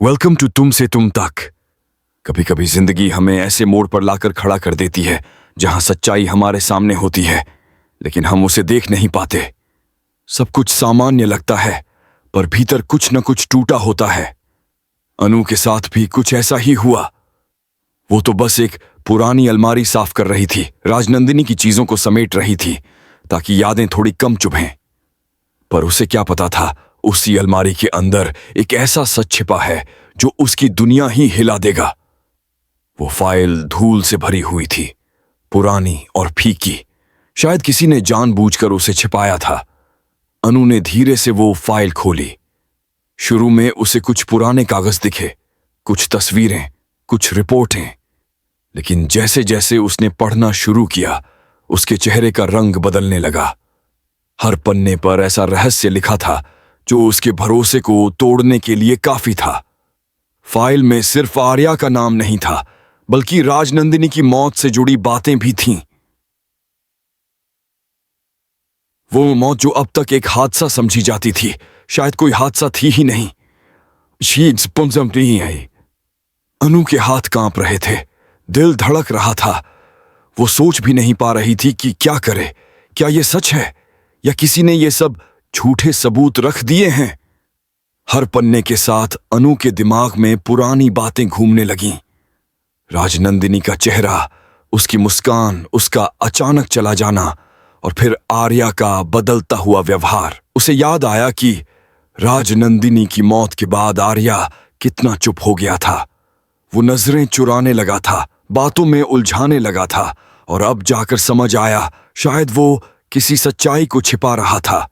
Welcome to तुम से तुम तक। कभी कभी जिंदगी हमें ऐसे मोड़ पर लाकर खड़ा कर देती है जहां सच्चाई हमारे सामने होती है, लेकिन हम उसे देख नहीं पाते। सब कुछ सामान्य लगता है, पर भीतर कुछ न कुछ टूटा होता है। अनु के साथ भी कुछ ऐसा ही हुआ। वो तो बस एक पुरानी अलमारी साफ कर रही थी, राजनंदिनी की चीजों को समेट रही थी ताकि यादें थोड़ी कम चुभें। पर उसे क्या पता था, उसी अलमारी के अंदर एक ऐसा सच छिपा है जो उसकी दुनिया ही हिला देगा। वो फाइल धूल से भरी हुई थी, पुरानी और फीकी। शायद किसी ने जानबूझकर उसे छिपाया था। अनु ने धीरे से वो फाइल खोली। शुरू में उसे कुछ पुराने कागज दिखे, कुछ तस्वीरें, कुछ रिपोर्टें। लेकिन जैसे जैसे उसने पढ़ना शुरू किया, उसके चेहरे का रंग बदलने लगा। हर पन्ने पर ऐसा रहस्य लिखा था जो उसके भरोसे को तोड़ने के लिए काफी था। फाइल में सिर्फ आर्या का नाम नहीं था, बल्कि राजनंदिनी की मौत से जुड़ी बातें भी थीं। वो मौत जो अब तक एक हादसा समझी जाती थी, शायद कोई हादसा थी ही नहीं। शीट्स पुंजम नहीं आई। अनु के हाथ कांप रहे थे, दिल धड़क रहा था। वो सोच भी नहीं पा रही थी कि क्या करे। क्या ये सच है या किसी ने ये सब झूठे सबूत रख दिए हैं? हर पन्ने के साथ अनु के दिमाग में पुरानी बातें घूमने लगीं। राजनंदिनी का चेहरा, उसकी मुस्कान, उसका अचानक चला जाना और फिर आर्या का बदलता हुआ व्यवहार। उसे याद आया कि राजनंदिनी की मौत के बाद आर्या कितना चुप हो गया था। वो नजरें चुराने लगा था, बातों में उलझाने लगा था, और अब जाकर समझ आया शायद वो किसी सच्चाई को छिपा रहा था।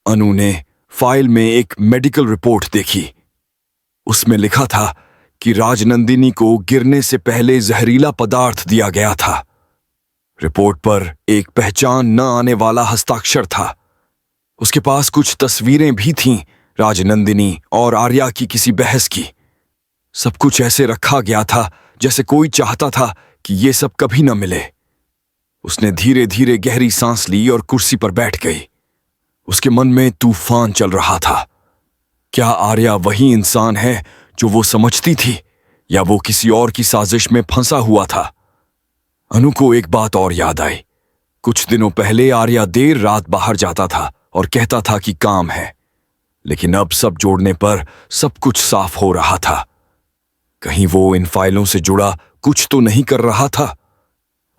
अनु ने फाइल में एक मेडिकल रिपोर्ट देखी। उसमें लिखा था कि राजनंदिनी को गिरने से पहले जहरीला पदार्थ दिया गया था। रिपोर्ट पर एक पहचान न आने वाला हस्ताक्षर था। उसके पास कुछ तस्वीरें भी थीं, राजनंदिनी और आर्या की किसी बहस की। सब कुछ ऐसे रखा गया था जैसे कोई चाहता था कि ये सब कभी न मिले। उसने धीरे धीरे गहरी सांस ली और कुर्सी पर बैठ गई। उसके मन में तूफान चल रहा था। क्या आर्या वही इंसान है जो वो समझती थी, या वो किसी और की साजिश में फंसा हुआ था? अनु को एक बात और याद आई। कुछ दिनों पहले आर्या देर रात बाहर जाता था और कहता था कि काम है, लेकिन अब सब जोड़ने पर सब कुछ साफ हो रहा था। कहीं वो इन फाइलों से जुड़ा कुछ तो नहीं कर रहा था।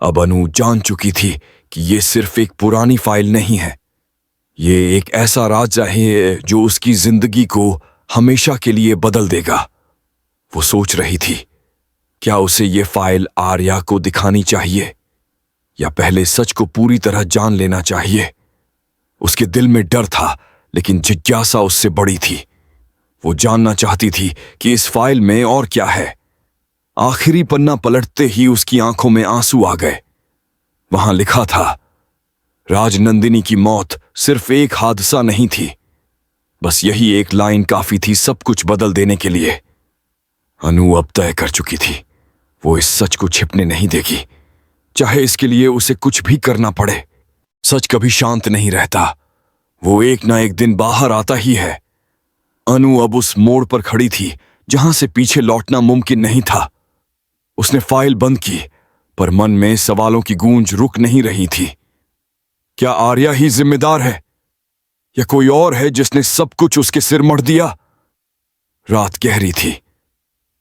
अब अनु जान चुकी थी कि ये सिर्फ एक पुरानी फाइल नहीं है, ये एक ऐसा राज है जो उसकी जिंदगी को हमेशा के लिए बदल देगा। वो सोच रही थी, क्या उसे ये फाइल आर्या को दिखानी चाहिए या पहले सच को पूरी तरह जान लेना चाहिए? उसके दिल में डर था, लेकिन जिज्ञासा उससे बड़ी थी। वो जानना चाहती थी कि इस फाइल में और क्या है। आखिरी पन्ना पलटते ही उसकी आंखों में आंसू आ गए। वहां लिखा था, राजनंदिनी की मौत सिर्फ एक हादसा नहीं थी। बस यही एक लाइन काफी थी सब कुछ बदल देने के लिए। अनु अब तय कर चुकी थी, वो इस सच को छिपने नहीं देगी, चाहे इसके लिए उसे कुछ भी करना पड़े। सच कभी शांत नहीं रहता, वो एक ना एक दिन बाहर आता ही है। अनु अब उस मोड़ पर खड़ी थी जहां से पीछे लौटना मुमकिन नहीं था। उसने फाइल बंद की, पर मन में सवालों की गूंज रुक नहीं रही थी। क्या आर्या ही जिम्मेदार है, या कोई और है जिसने सब कुछ उसके सिर मढ़ दिया? रात गहरी थी,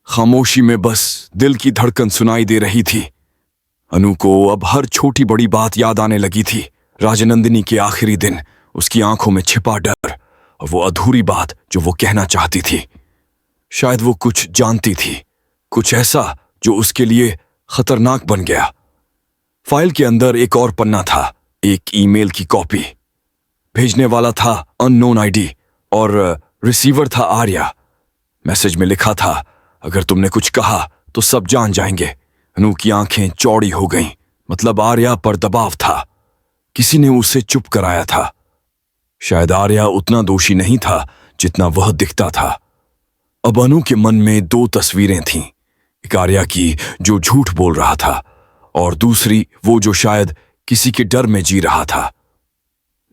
खामोशी में बस दिल की धड़कन सुनाई दे रही थी। अनु को अब हर छोटी बड़ी बात याद आने लगी थी। राजनंदिनी के आखिरी दिन, उसकी आंखों में छिपा डर, और वो अधूरी बात जो वो कहना चाहती थी। शायद वो कुछ जानती थी, कुछ ऐसा जो उसके लिए खतरनाक बन गया। फाइल के अंदर एक और पन्ना था, एक ईमेल की कॉपी। भेजने वाला था अननोन आईडी और रिसीवर था आर्या। मैसेज में लिखा था, अगर तुमने कुछ कहा तो सब जान जाएंगे। अनु की आंखें चौड़ी हो गईं, मतलब आर्या पर दबाव था। किसी ने उसे चुप कराया था। शायद आर्या उतना दोषी नहीं था जितना वह दिखता था। अब अनु के मन में दो तस्वीरें थीं, एक आर्या की जो झूठ बोल रहा था, और दूसरी वो जो शायद किसी के डर में जी रहा था।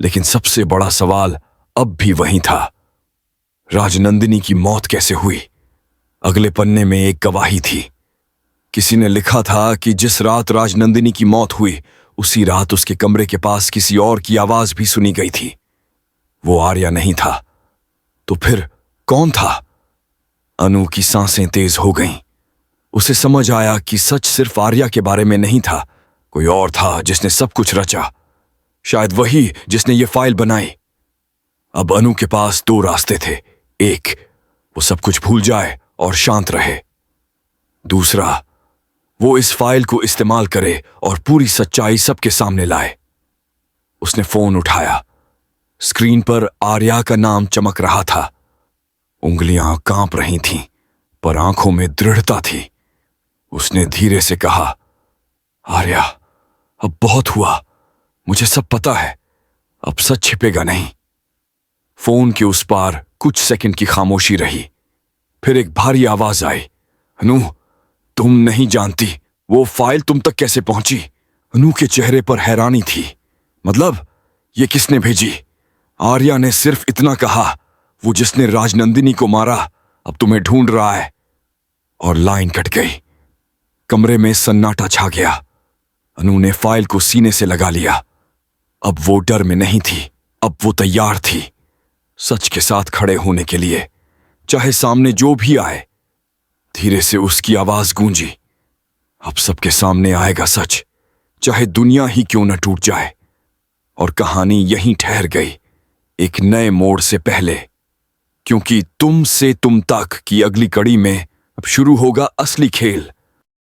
लेकिन सबसे बड़ा सवाल अब भी वही था, राजनंदिनी की मौत कैसे हुई? अगले पन्ने में एक गवाही थी। किसी ने लिखा था कि जिस रात राजनंदिनी की मौत हुई उसी रात उसके कमरे के पास किसी और की आवाज भी सुनी गई थी। वो आर्या नहीं था तो फिर कौन था? अनु की सांसें तेज हो गईं। उसे समझ आया कि सच सिर्फ आर्या के बारे में नहीं था, कोई और था जिसने सब कुछ रचा। शायद वही जिसने ये फाइल बनाई। अब अनु के पास दो रास्ते थे। एक, वो सब कुछ भूल जाए और शांत रहे। दूसरा, वो इस फाइल को इस्तेमाल करे और पूरी सच्चाई सबके सामने लाए। उसने फोन उठाया। स्क्रीन पर आर्या का नाम चमक रहा था। उंगलियां कांप रही थीं, पर आंखों में दृढ़ता थी। उसने धीरे से कहा, आर्या, अब बहुत हुआ। मुझे सब पता है। अब सच छिपेगा नहीं। फोन के उस पार कुछ सेकंड की खामोशी रही। फिर एक भारी आवाज आई, अनु, तुम नहीं जानती वो फाइल तुम तक कैसे पहुंची। अनु के चेहरे पर हैरानी थी। मतलब, ये किसने भेजी? आर्या ने सिर्फ इतना कहा, वो जिसने राजनंदिनी को मारा अब तुम्हें ढूंढ रहा है। और लाइन कट गई। कमरे में सन्नाटा छा गया। अनु ने फाइल को सीने से लगा लिया। अब वो डर में नहीं थी, अब वो तैयार थी सच के साथ खड़े होने के लिए, चाहे सामने जो भी आए। धीरे से उसकी आवाज गूंजी, अब सबके सामने आएगा सच, चाहे दुनिया ही क्यों न टूट जाए। और कहानी यहीं ठहर गई, एक नए मोड़ से पहले, क्योंकि तुम से तुम तक की अगली कड़ी में अब शुरू होगा असली खेल।